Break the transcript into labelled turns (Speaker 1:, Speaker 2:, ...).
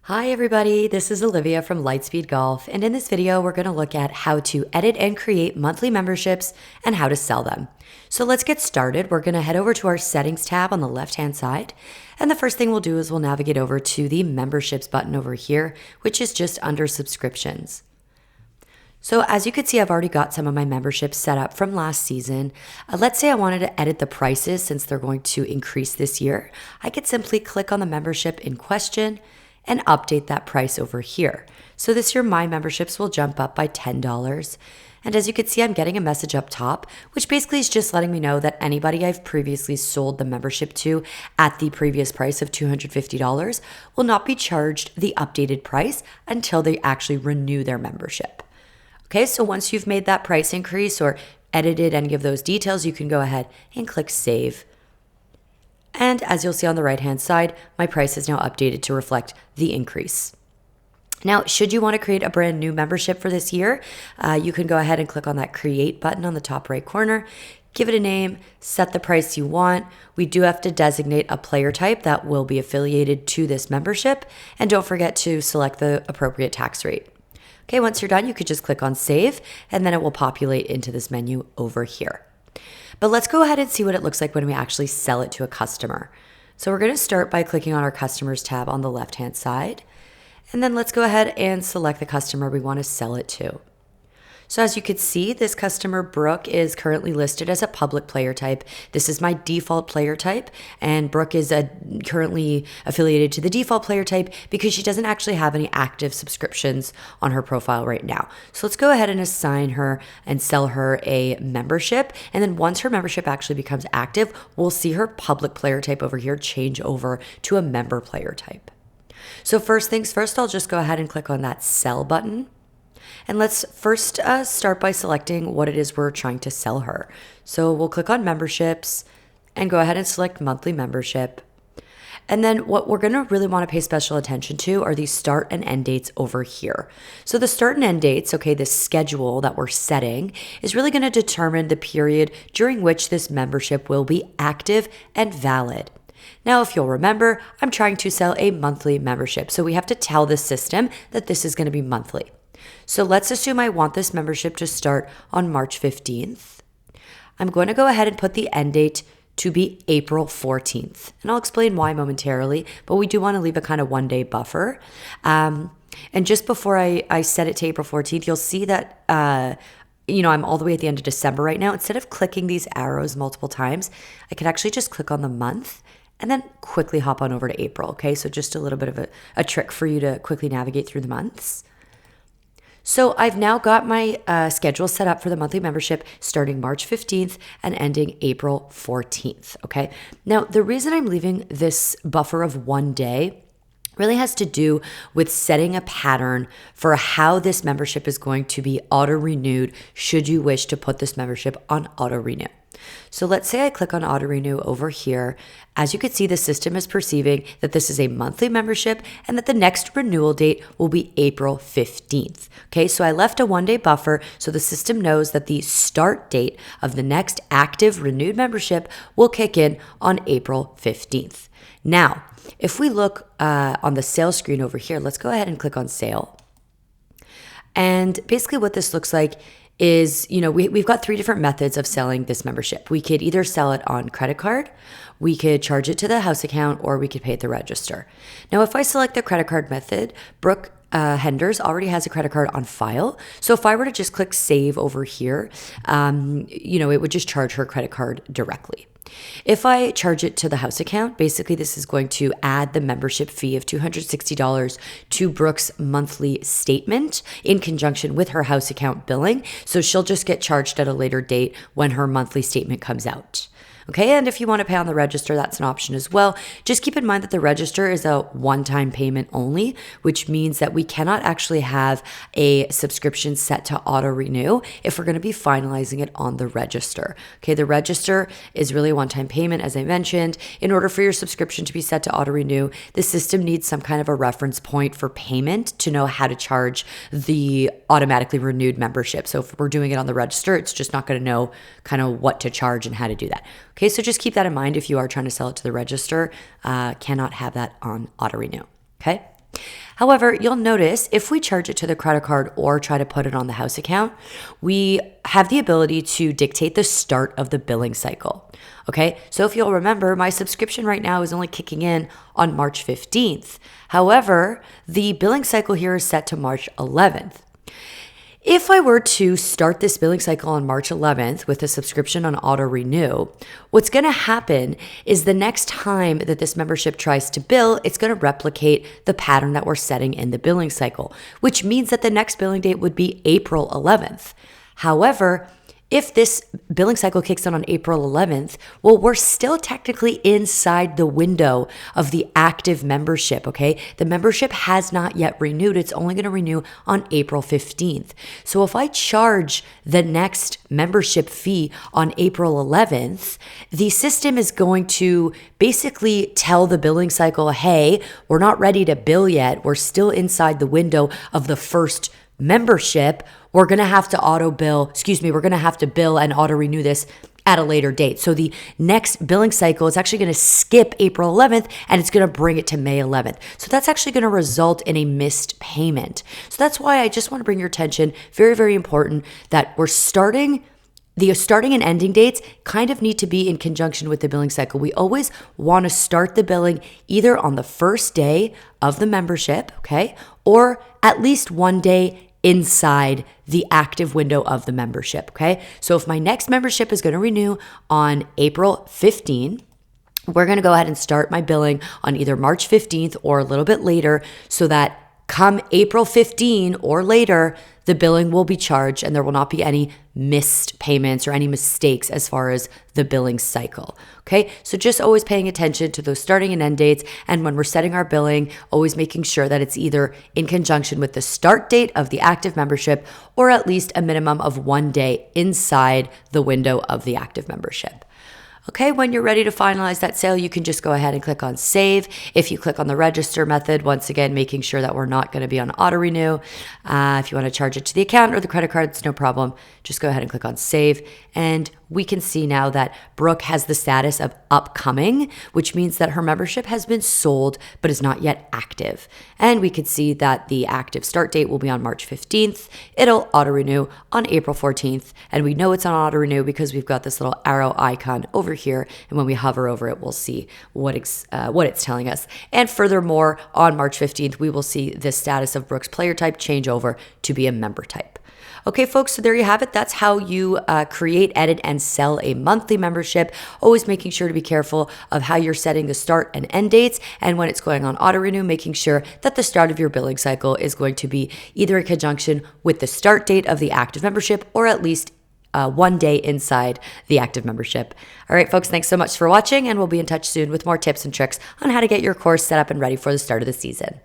Speaker 1: Hi everybody, this is Olivia from Lightspeed Golf, and in this video we're going to look at how to edit and create monthly memberships and how to sell them. So let's get started. We're going to head over to our settings tab on the left hand side, and the first thing we'll do is we'll navigate over to the memberships button over here, which is just under subscriptions. So as you can see, I've already got some of my memberships set up from last season. Let's say I wanted to edit the prices since they're going to increase this year. I could simply click on the membership in question and update that price over here. So this year my memberships will jump up by $10. And as you can see, I'm getting a message up top, which basically is just letting me know that anybody I've previously sold the membership to at the previous price of $250 will not be charged the updated price until they actually renew their membership. Okay, so once you've made that price increase or edited any of those details, you can go ahead and click save. And as you'll see on the right-hand side, my price is now updated to reflect the increase. Now, should you want to create a brand new membership for this year, you can go ahead and click on that create button on the top right corner, give it a name, set the price you want. We do have to designate a player type that will be affiliated to this membership, and don't forget to select the appropriate tax rate. Okay, once you're done, you could just click on save, and then it will populate into this menu over here. But let's go ahead and see what it looks like when we actually sell it to a customer. So we're going to start by clicking on our customers tab on the left-hand side. And then let's go ahead and select the customer we want to sell it to. So as you can see, this customer, Brooke, is currently listed as a public player type. This is my default player type, and Brooke is currently affiliated to the default player type because she doesn't actually have any active subscriptions on her profile right now. So let's go ahead and assign her and sell her a membership. And then once her membership actually becomes active, we'll see her public player type over here change over to a member player type. So first things first, I'll just go ahead and click on that sell button. And let's first start by selecting what it is we're trying to sell her. So we'll click on memberships and go ahead and select monthly membership. And then what we're going to really want to pay special attention to are these start and end dates over here. So the start and end dates, okay, this schedule that we're setting is really going to determine the period during which this membership will be active and valid. Now, if you'll remember, I'm trying to sell a monthly membership. So we have to tell the system that this is going to be monthly. So let's assume I want this membership to start on March 15th. I'm going to go ahead and put the end date to be April 14th. And I'll explain why momentarily, but we do want to leave a kind of one-day buffer. And just before I set it to April 14th, you'll see that I'm all the way at the end of December right now. Instead of clicking these arrows multiple times, I can actually just click on the month and then quickly hop on over to April. Okay, so just a little bit of a trick for you to quickly navigate through the months. So I've now got my schedule set up for the monthly membership starting March 15th and ending April 14th, okay? Now, the reason I'm leaving this buffer of one day really has to do with setting a pattern for how this membership is going to be auto-renewed should you wish to put this membership on auto-renew. So let's say I click on auto renew over here. As you can see, the system is perceiving that this is a monthly membership and that the next renewal date will be April 15th. Okay, so I left a one-day buffer so the system knows that the start date of the next active renewed membership will kick in on April 15th. Now, if we look on the sales screen over here, let's go ahead and click on sale. And basically what this looks like is, we've got three different methods of selling this membership. We could either sell it on credit card, we could charge it to the house account, or we could pay at the register. Now, if I select the credit card method, Brooke Henders already has a credit card on file. So if I were to just click save over here, it would just charge her credit card directly. If I charge it to the house account, basically this is going to add the membership fee of $260 to Brooke's monthly statement in conjunction with her house account billing. So she'll just get charged at a later date when her monthly statement comes out. Okay, and if you want to pay on the register, that's an option as well. Just keep in mind that the register is a one-time payment only, which means that we cannot actually have a subscription set to auto-renew if we're going to be finalizing it on the register. Okay, the register is really a one-time payment, as I mentioned. In order for your subscription to be set to auto-renew, the system needs some kind of a reference point for payment to know how to charge the automatically renewed membership. So if we're doing it on the register, it's just not going to know kind of what to charge and how to do that. Okay, so just keep that in mind if you are trying to sell it to the register. Cannot have that on auto renew. Okay. However, you'll notice if we charge it to the credit card or try to put it on the house account, we have the ability to dictate the start of the billing cycle. Okay, so if you'll remember, my subscription right now is only kicking in on March 15th. However, the billing cycle here is set to March 11th. If I were to start this billing cycle on March 11th with a subscription on auto renew, what's going to happen is the next time that this membership tries to bill, it's going to replicate the pattern that we're setting in the billing cycle, which means that the next billing date would be April 11th. However, if this billing cycle kicks in on April 11th, well, we're still technically inside the window of the active membership, okay? The membership has not yet renewed. It's only going to renew on April 15th. So if I charge the next membership fee on April 11th, the system is going to basically tell the billing cycle, hey, we're not ready to bill yet. We're still inside the window of the first membership. We're going to have to bill and auto renew this at a later date. So the next billing cycle is actually going to skip April 11th and it's going to bring it to May 11th. So that's actually going to result in a missed payment. So that's why I just want to bring your attention, very, very important, that the starting and ending dates kind of need to be in conjunction with the billing cycle. We always want to start the billing either on the first day of the membership, okay, or at least one day inside the active window of the membership, okay? So if my next membership is going to renew on April 15, we're going to go ahead and start my billing on either March 15th or a little bit later so that come April 15 or later, the billing will be charged and there will not be any missed payments or any mistakes as far as the billing cycle. Okay, so just always paying attention to those starting and end dates. And when we're setting our billing, always making sure that it's either in conjunction with the start date of the active membership or at least a minimum of one day inside the window of the active membership. Okay, when you're ready to finalize that sale, you can just go ahead and click on save. If you click on the register method, once again, making sure that we're not going to be on auto renew. If you want to charge it to the account or the credit card, it's no problem. Just go ahead and click on save. And we can see now that Brooke has the status of upcoming, which means that her membership has been sold, but is not yet active. And we could see that the active start date will be on March 15th. It'll auto renew on April 14th. And we know it's on auto renew because we've got this little arrow icon over here. And when we hover over it, we'll see what it's telling us. And furthermore, on March 15th, we will see the status of Brooke's player type change over to be a member type. Okay, folks, so there you have it. That's how you create, edit, and sell a monthly membership. Always making sure to be careful of how you're setting the start and end dates. And when it's going on auto renew, making sure that the start of your billing cycle is going to be either in conjunction with the start date of the active membership or at least one day inside the active membership. All right, folks, thanks so much for watching, and we'll be in touch soon with more tips and tricks on how to get your course set up and ready for the start of the season.